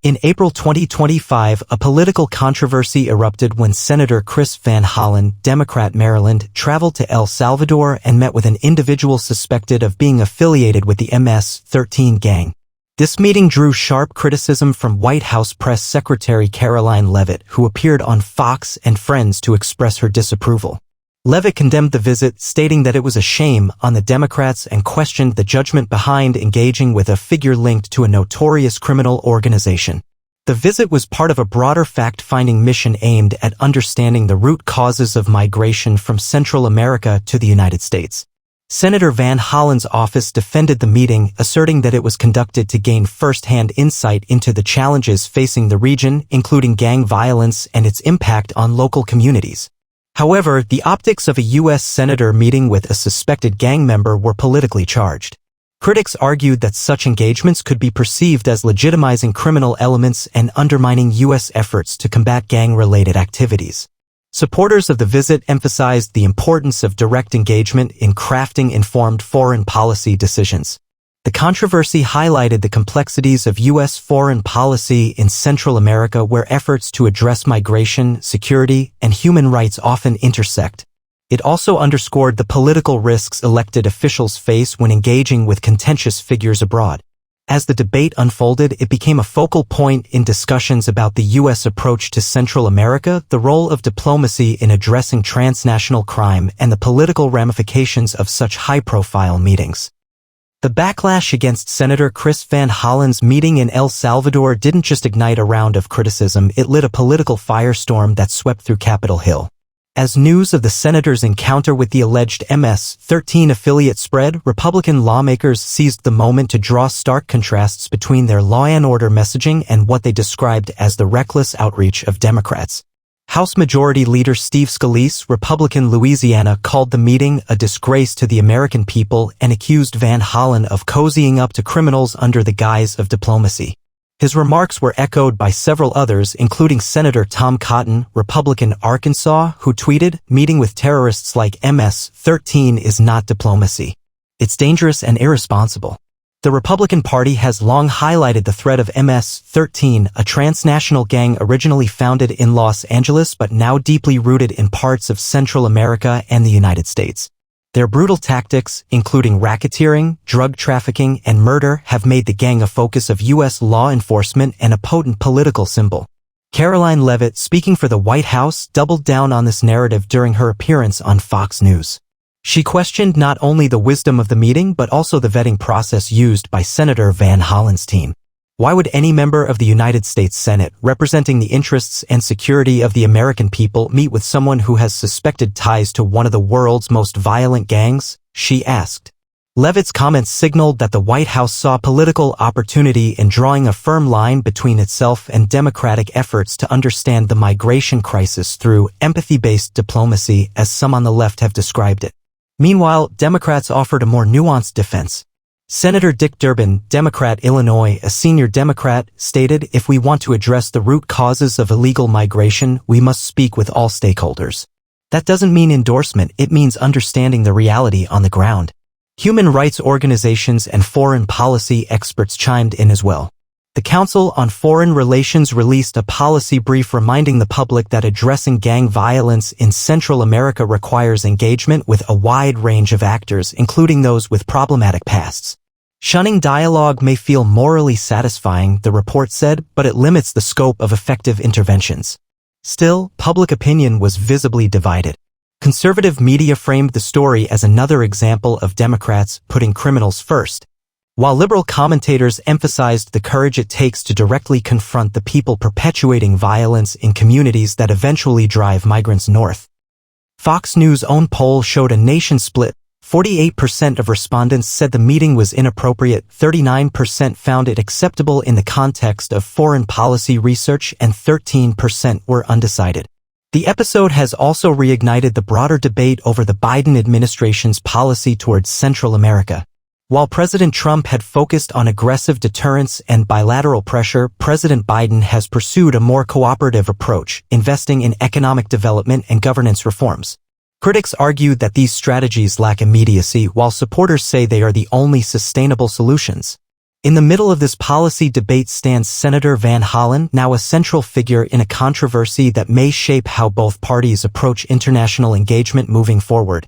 In April 2025, a political controversy erupted when Senator Chris Van Hollen, Democrat Maryland, traveled to El Salvador and met with an individual suspected of being affiliated with the MS-13 gang. This meeting drew sharp criticism from White House Press Secretary Karoline Leavitt, who appeared on Fox and Friends to express her disapproval. Leavitt condemned the visit, stating that it was a shame on the Democrats and questioned the judgment behind engaging with a figure linked to a notorious criminal organization. The visit was part of a broader fact-finding mission aimed at understanding the root causes of migration from Central America to the United States. Senator Van Hollen's office defended the meeting, asserting that it was conducted to gain first-hand insight into the challenges facing the region, including gang violence and its impact on local communities. However, the optics of a U.S. senator meeting with a suspected gang member were politically charged. Critics argued that such engagements could be perceived as legitimizing criminal elements and undermining U.S. efforts to combat gang-related activities. Supporters of the visit emphasized the importance of direct engagement in crafting informed foreign policy decisions. The controversy highlighted the complexities of U.S. foreign policy in Central America, where efforts to address migration, security, and human rights often intersect. It also underscored the political risks elected officials face when engaging with contentious figures abroad. As the debate unfolded, it became a focal point in discussions about the U.S. approach to Central America, the role of diplomacy in addressing transnational crime, and the political ramifications of such high-profile meetings. The backlash against Senator Chris Van Hollen's meeting in El Salvador didn't just ignite a round of criticism, it lit a political firestorm that swept through Capitol Hill. As news of the senator's encounter with the alleged MS-13 affiliate spread, Republican lawmakers seized the moment to draw stark contrasts between their law and order messaging and what they described as the reckless outreach of Democrats. House Majority Leader Steve Scalise, Republican Louisiana, called the meeting a disgrace to the American people and accused Van Hollen of cozying up to criminals under the guise of diplomacy. His remarks were echoed by several others, including Senator Tom Cotton, Republican Arkansas, who tweeted, "Meeting with terrorists like MS-13 is not diplomacy. It's dangerous and irresponsible." The Republican Party has long highlighted the threat of MS-13, a transnational gang originally founded in Los Angeles but now deeply rooted in parts of Central America and the United States. Their brutal tactics, including racketeering, drug trafficking, and murder, have made the gang a focus of U.S. law enforcement and a potent political symbol. Karoline Leavitt, speaking for the White House, doubled down on this narrative during her appearance on Fox News. She questioned not only the wisdom of the meeting but also the vetting process used by Senator Van Hollen's team. Why would any member of the United States Senate, representing the interests and security of the American people, meet with someone who has suspected ties to one of the world's most violent gangs? She asked. Leavitt's comments signaled that the White House saw political opportunity in drawing a firm line between itself and Democratic efforts to understand the migration crisis through empathy-based diplomacy, as some on the left have described it. Meanwhile, Democrats offered a more nuanced defense. Senator Dick Durbin, Democrat Illinois, a senior Democrat, stated, "If we want to address the root causes of illegal migration, we must speak with all stakeholders." That doesn't mean endorsement, it means understanding the reality on the ground. Human rights organizations and foreign policy experts chimed in as well. The Council on Foreign Relations released a policy brief reminding the public that addressing gang violence in Central America requires engagement with a wide range of actors, including those with problematic pasts. Shunning dialogue may feel morally satisfying, the report said, but it limits the scope of effective interventions. Still, public opinion was visibly divided. Conservative media framed the story as another example of Democrats putting criminals first, while liberal commentators emphasized the courage it takes to directly confront the people perpetuating violence in communities that eventually drive migrants north. Fox News' own poll showed a nation split. 48% of respondents said the meeting was inappropriate, 39% found it acceptable in the context of foreign policy research, and 13% were undecided. The episode has also reignited the broader debate over the Biden administration's policy towards Central America. While President Trump had focused on aggressive deterrence and bilateral pressure, President Biden has pursued a more cooperative approach, investing in economic development and governance reforms. Critics argue that these strategies lack immediacy, while supporters say they are the only sustainable solutions. In the middle of this policy debate stands Senator Van Hollen, now a central figure in a controversy that may shape how both parties approach international engagement moving forward.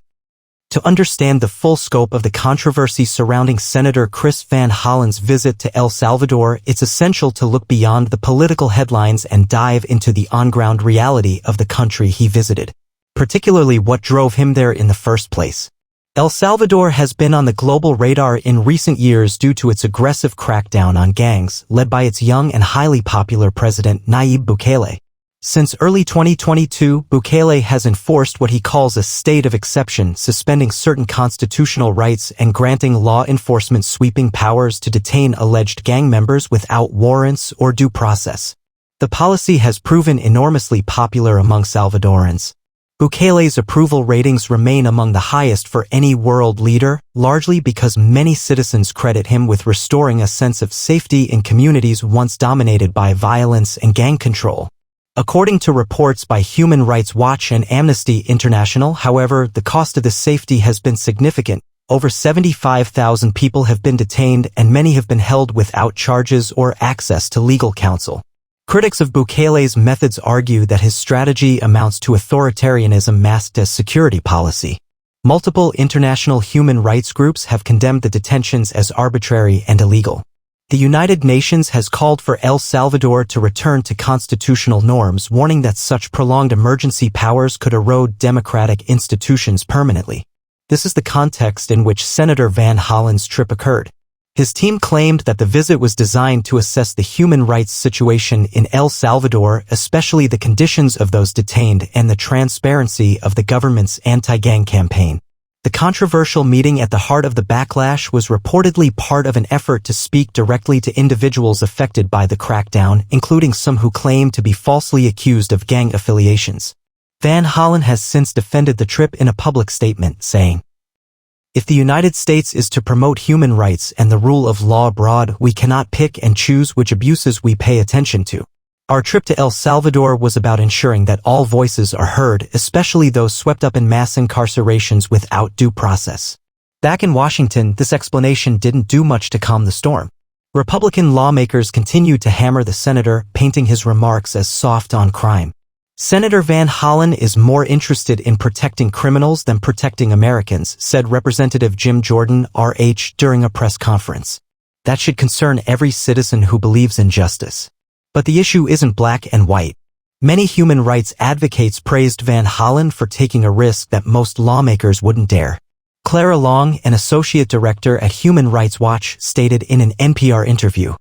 To understand the full scope of the controversy surrounding Senator Chris Van Hollen's visit to El Salvador, it's essential to look beyond the political headlines and dive into the on-ground reality of the country he visited, particularly what drove him there in the first place. El Salvador has been on the global radar in recent years due to its aggressive crackdown on gangs, led by its young and highly popular president Nayib Bukele. Since early 2022, Bukele has enforced what he calls a state of exception, suspending certain constitutional rights and granting law enforcement sweeping powers to detain alleged gang members without warrants or due process. The policy has proven enormously popular among Salvadorans. Bukele's approval ratings remain among the highest for any world leader, largely because many citizens credit him with restoring a sense of safety in communities once dominated by violence and gang control. According to reports by Human Rights Watch and Amnesty International, however, the cost of this safety has been significant. Over 75,000 people have been detained and many have been held without charges or access to legal counsel. Critics of Bukele's methods argue that his strategy amounts to authoritarianism masked as security policy. Multiple international human rights groups have condemned the detentions as arbitrary and illegal. The United Nations has called for El Salvador to return to constitutional norms, warning that such prolonged emergency powers could erode democratic institutions permanently. This is the context in which Senator Van Hollen's trip occurred. His team claimed that the visit was designed to assess the human rights situation in El Salvador, especially the conditions of those detained and the transparency of the government's anti-gang campaign. The controversial meeting at the heart of the backlash was reportedly part of an effort to speak directly to individuals affected by the crackdown, including some who claim to be falsely accused of gang affiliations. Van Hollen has since defended the trip in a public statement, saying, "If the United States is to promote human rights and the rule of law abroad, we cannot pick and choose which abuses we pay attention to. Our trip to El Salvador was about ensuring that all voices are heard, especially those swept up in mass incarcerations without due process." Back in Washington, this explanation didn't do much to calm the storm. Republican lawmakers continued to hammer the senator, painting his remarks as soft on crime. Senator Van Hollen is more interested in protecting criminals than protecting Americans, said Representative Jim Jordan, RH, during a press conference. That should concern every citizen who believes in justice. But the issue isn't black and white. Many human rights advocates praised Van Hollen for taking a risk that most lawmakers wouldn't dare. Clara Long, an associate director at Human Rights Watch, stated in an NPR interview,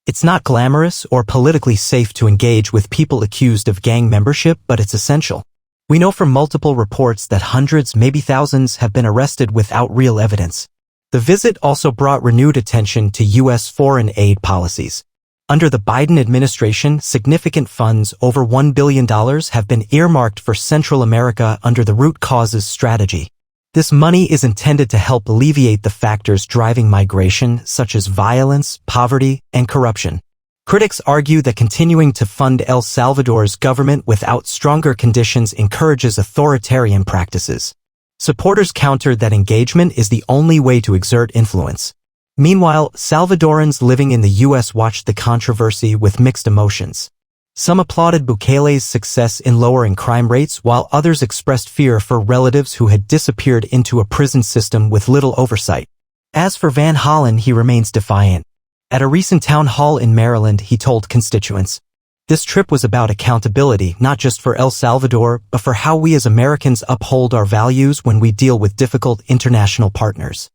"It's not glamorous or politically safe to engage with people accused of gang membership, but it's essential. We know from multiple reports that hundreds, maybe thousands, have been arrested without real evidence." The visit also brought renewed attention to U.S. foreign aid policies. Under the Biden administration, significant funds, over $1 billion, have been earmarked for Central America under the Root Causes strategy. This money is intended to help alleviate the factors driving migration, such as violence, poverty, and corruption. Critics argue that continuing to fund El Salvador's government without stronger conditions encourages authoritarian practices. Supporters counter that engagement is the only way to exert influence. Meanwhile, Salvadorans living in the U.S. watched the controversy with mixed emotions. Some applauded Bukele's success in lowering crime rates, while others expressed fear for relatives who had disappeared into a prison system with little oversight. As for Van Hollen, he remains defiant. At a recent town hall in Maryland, he told constituents, "This trip was about accountability, not just for El Salvador, but for how we as Americans uphold our values when we deal with difficult international partners."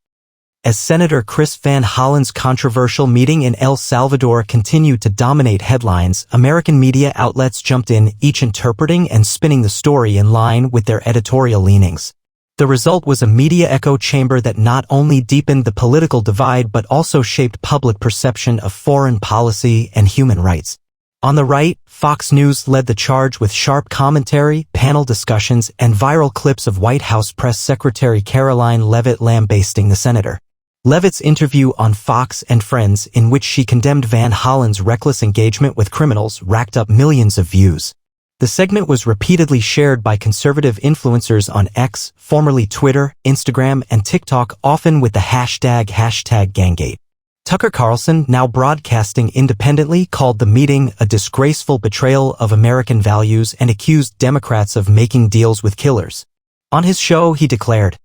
As Senator Chris Van Hollen's controversial meeting in El Salvador continued to dominate headlines, American media outlets jumped in, each interpreting and spinning the story in line with their editorial leanings. The result was a media echo chamber that not only deepened the political divide but also shaped public perception of foreign policy and human rights. On the right, Fox News led the charge with sharp commentary, panel discussions, and viral clips of White House Press Secretary Karoline Leavitt lambasting the senator. Leavitt's interview on Fox and Friends, in which she condemned Van Hollen's reckless engagement with criminals, racked up millions of views. The segment was repeatedly shared by conservative influencers on X, formerly Twitter, Instagram, and TikTok, often with the hashtag #Ganggate. Tucker Carlson, now broadcasting independently, called the meeting a disgraceful betrayal of American values and accused Democrats of making deals with killers. On his show, he declared,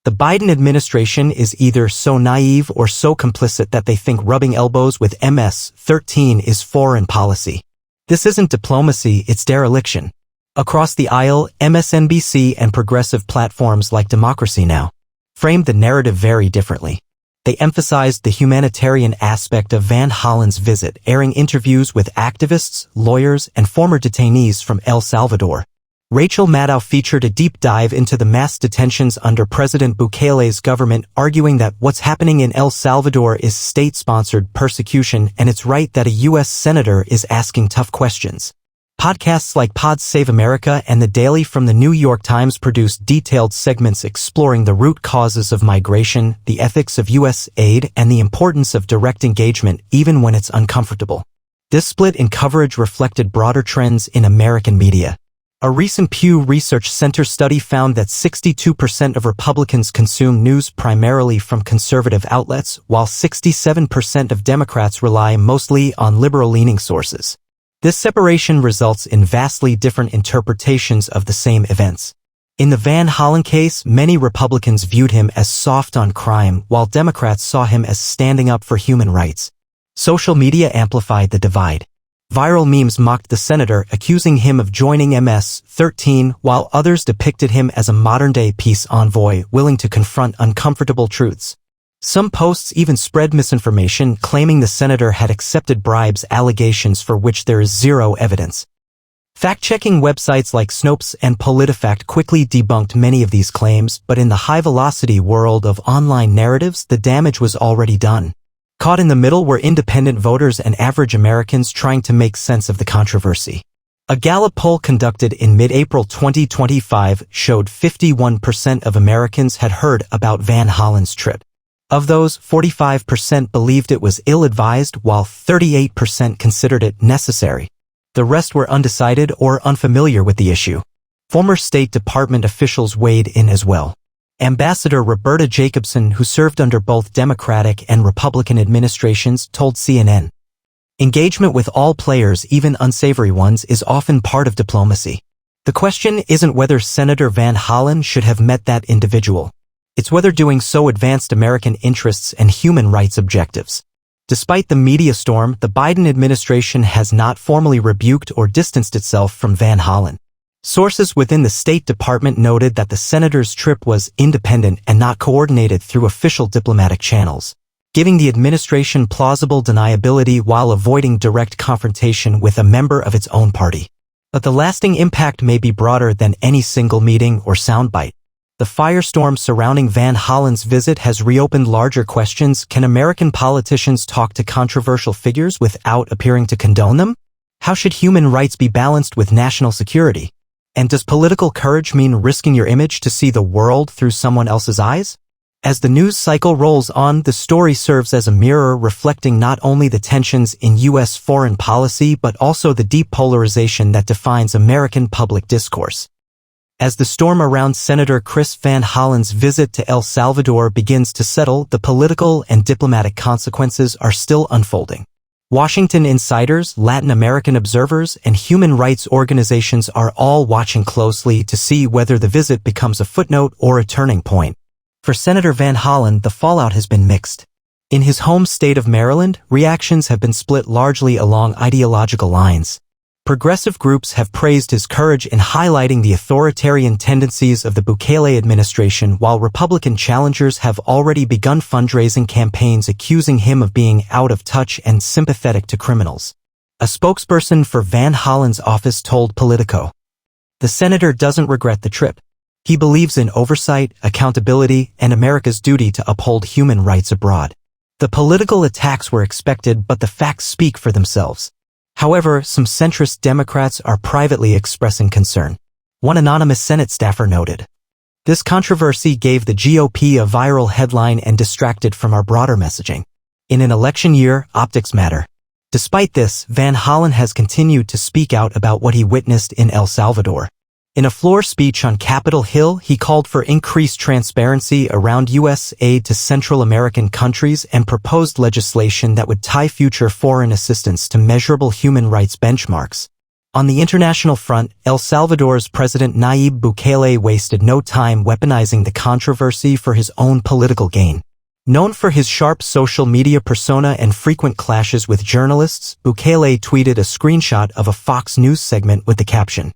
"The Biden administration is either so naive or so complicit that they think rubbing elbows with MS-13 is foreign policy. This isn't diplomacy, it's dereliction." Across the aisle, MSNBC and progressive platforms like Democracy Now! Framed the narrative very differently. They emphasized the humanitarian aspect of Van Hollen's visit, airing interviews with activists, lawyers, and former detainees from El Salvador. Rachel Maddow featured a deep dive into the mass detentions under President Bukele's government, arguing that what's happening in El Salvador is state-sponsored persecution and it's right that a U.S. senator is asking tough questions. Podcasts like Pod Save America and The Daily from the New York Times produce detailed segments exploring the root causes of migration, the ethics of U.S. aid, and the importance of direct engagement even when it's uncomfortable. This split in coverage reflected broader trends in American media. A recent Pew Research Center study found that 62% of Republicans consume news primarily from conservative outlets, while 67% of Democrats rely mostly on liberal-leaning sources. This separation results in vastly different interpretations of the same events. In the Van Hollen case, many Republicans viewed him as soft on crime, while Democrats saw him as standing up for human rights. Social media amplified the divide. Viral memes mocked the senator, accusing him of joining MS-13, while others depicted him as a modern-day peace envoy willing to confront uncomfortable truths. Some posts even spread misinformation, claiming the senator had accepted bribes, allegations for which there is zero evidence. Fact-checking websites like Snopes and PolitiFact quickly debunked many of these claims, but in the high-velocity world of online narratives, the damage was already done. Caught in the middle were independent voters and average Americans trying to make sense of the controversy. A Gallup poll conducted in mid-April 2025 showed 51% of Americans had heard about Van Hollen's trip. Of those, 45% believed it was ill-advised, while 38% considered it necessary. The rest were undecided or unfamiliar with the issue. Former State Department officials weighed in as well. Ambassador Roberta Jacobson, who served under both Democratic and Republican administrations, told CNN, "Engagement with all players, even unsavory ones, is often part of diplomacy. The question isn't whether Senator Van Hollen should have met that individual. It's whether doing so advanced American interests and human rights objectives." Despite the media storm, the Biden administration has not formally rebuked or distanced itself from Van Hollen. Sources within the State Department noted that the senator's trip was independent and not coordinated through official diplomatic channels, giving the administration plausible deniability while avoiding direct confrontation with a member of its own party. But the lasting impact may be broader than any single meeting or soundbite. The firestorm surrounding Van Hollen's visit has reopened larger questions. Can American politicians talk to controversial figures without appearing to condone them? How should human rights be balanced with national security? And does political courage mean risking your image to see the world through someone else's eyes? As the news cycle rolls on, the story serves as a mirror reflecting not only the tensions in U.S. foreign policy but also the deep polarization that defines American public discourse. As the storm around Senator Chris Van Hollen's visit to El Salvador begins to settle, the political and diplomatic consequences are still unfolding. Washington insiders, Latin American observers, and human rights organizations are all watching closely to see whether the visit becomes a footnote or a turning point. For Senator Van Hollen, the fallout has been mixed. In his home state of Maryland, reactions have been split largely along ideological lines. Progressive groups have praised his courage in highlighting the authoritarian tendencies of the Bukele administration, while Republican challengers have already begun fundraising campaigns accusing him of being out of touch and sympathetic to criminals. A spokesperson for Van Hollen's office told Politico, "The senator doesn't regret the trip. He believes in oversight, accountability, and America's duty to uphold human rights abroad." The political attacks were expected, but the facts speak for themselves. However, some centrist Democrats are privately expressing concern. One anonymous Senate staffer noted, "This controversy gave the GOP a viral headline and distracted from our broader messaging. In an election year, optics matter." Despite this, Van Hollen has continued to speak out about what he witnessed in El Salvador. In a floor speech on Capitol Hill, he called for increased transparency around U.S. aid to Central American countries and proposed legislation that would tie future foreign assistance to measurable human rights benchmarks. On the international front, El Salvador's President Nayib Bukele wasted no time weaponizing the controversy for his own political gain. Known for his sharp social media persona and frequent clashes with journalists, Bukele tweeted a screenshot of a Fox News segment with the caption,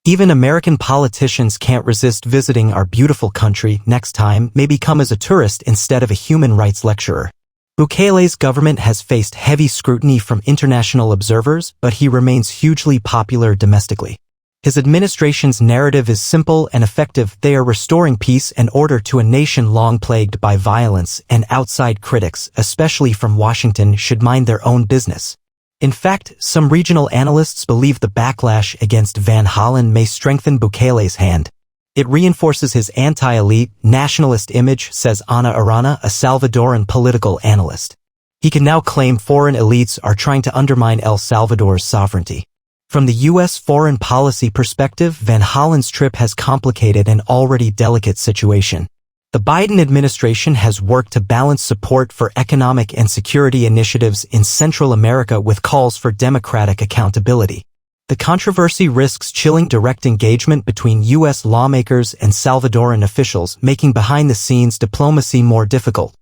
"Even American politicians can't resist visiting our beautiful country. Next time, maybe come as a tourist instead of a human rights lecturer." Bukele's government has faced heavy scrutiny from international observers, but he remains hugely popular domestically. His administration's narrative is simple and effective. They are restoring peace and order to a nation long plagued by violence, and outside critics, especially from Washington, should mind their own business. In fact, some regional analysts believe the backlash against Van Hollen may strengthen Bukele's hand. It reinforces his anti-elite, nationalist image, says Ana Arana, a Salvadoran political analyst. He can now claim foreign elites are trying to undermine El Salvador's sovereignty. From the U.S. foreign policy perspective, Van Hollen's trip has complicated an already delicate situation. The Biden administration has worked to balance support for economic and security initiatives in Central America with calls for democratic accountability. The controversy risks chilling direct engagement between U.S. lawmakers and Salvadoran officials, making behind-the-scenes diplomacy more difficult.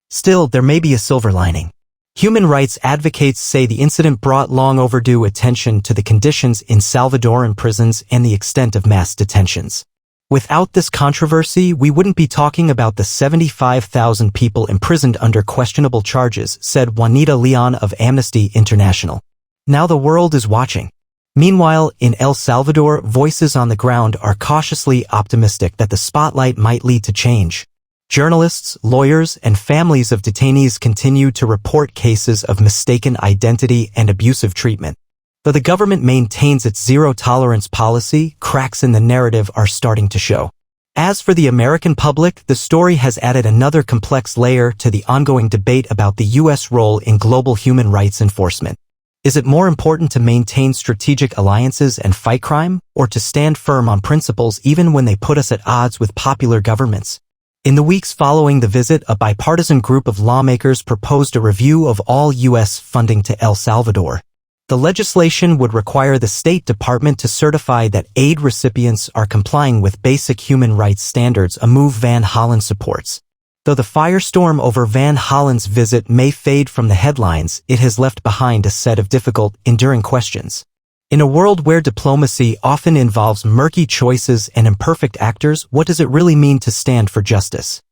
Still, there may be a silver lining. Human rights advocates say the incident brought long overdue attention to the conditions in Salvadoran prisons and the extent of mass detentions. Without this controversy, we wouldn't be talking about the 75,000 people imprisoned under questionable charges, said Juanita Leon of Amnesty International. Now the world is watching. Meanwhile, in El Salvador, voices on the ground are cautiously optimistic that the spotlight might lead to change. Journalists, lawyers, and families of detainees continue to report cases of mistaken identity and abusive treatment. Though the government maintains its zero-tolerance policy, cracks in the narrative are starting to show. As for the American public, the story has added another complex layer to the ongoing debate about the U.S. role in global human rights enforcement. Is it more important to maintain strategic alliances and fight crime, or to stand firm on principles even when they put us at odds with popular governments? In the weeks following the visit, a bipartisan group of lawmakers proposed a review of all U.S. funding to El Salvador. The legislation would require the State Department to certify that aid recipients are complying with basic human rights standards, a move Van Hollen supports. Though the firestorm over Van Hollen's visit may fade from the headlines, it has left behind a set of difficult, enduring questions. In a world where diplomacy often involves murky choices and imperfect actors, what does it really mean to stand for justice?